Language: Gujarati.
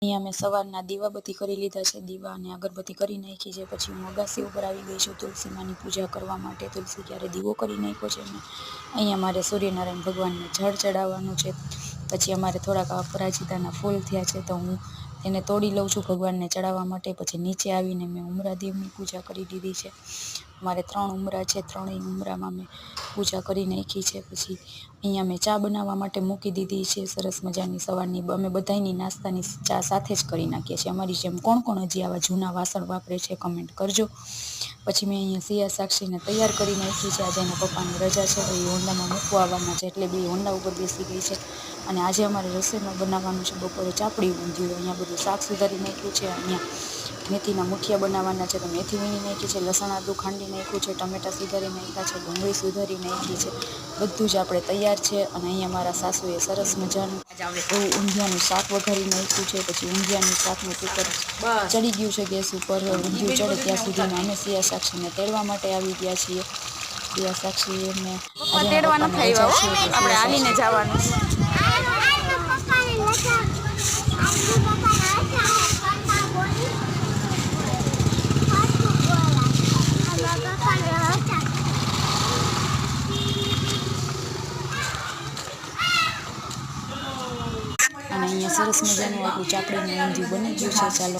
અહીંયા મેં સવારના દીવાબત્તી કરી લીધા છે, દીવા અને અગરબત્તી કરી નાખી છે. પછી હું અગાસી ઉપર આવી ગઈ છું તુલસી માની પૂજા કરવા માટે. તુલસી ક્યારે દીવો કરી નાખ્યો છે મેં. અહીંયા મારે સૂર્યનારાયણ ભગવાનને જળ ચડાવવાનું છે. પછી અમારે થોડાક અપરાજિતાના ફૂલ થયા છે તો હું એને તોડી લઉં છું ભગવાનને ચડાવવા માટે. પછી નીચે આવીને મેં ઉમરાદેવની પૂજા કરી દીધી છે. મારે 3 ઉમરા છે, 3 ઉમરામાં મેં પૂજા કરી નાખી છે. પછી અહીંયા મેં ચા બનાવવા માટે મૂકી દીધી છે સરસ મજાની સવારની. અમે બધાયની નાસ્તાની ચા સાથે જ કરી નાખીએ છીએ. અમારી જેમ કોણ કોણ હજી આવા જૂના વાસણ વાપરે છે કમેન્ટ કરજો. પછી મેં અહીંયા સિયા સાક્ષીને તૈયાર કરી નાખી છે. આજે એના પપ્પાની રજા છે તો એ હોન્ડામાં મૂકવા આવવાના છે એટલે બે હોન્ડા ઉપર બેસી ગઈ છે. અને આજે અમારે રસોઈમાં બનાવવાનું છે બપોરે ચાપડી ઊંધિયું. અહીંયા બધું શાક સુધારી નાખ્યું છે. અહીંયા મેથીના મુઠિયા બનાવવાના છે તો મેથી વીણી નાખી છે, લસણ આદું ખાંડી નાખ્યું છે, ટમેટા સુધારી નાખ્યા છે, ડુંગળી સુધારી નાખી છે. બધું જ આપણે તૈયાર છે. અને અહીંયા મારા સાસુએ સરસ મજાનું એવું ઊંધિયાનું શાક વઘારી નાખ્યું છે. પછી ઊંધિયાનું શાકનું કુકર ચડી ગયું છે ગેસ ઉપર. ઊંધિયું ચડે ત્યાં સુધીમાં અમે સિયા સાક્ષીને તેડવા માટે આવી ગયા છીએ. સિયા સાક્ષી એમને તેડવા નથી આવ્યા, આપણે હાલીને જવાનું છે. અને અહીંયા સરસ મજાનું આપણું ચાપડીનું ઊંધિયું બની ગયું છે. ચાલો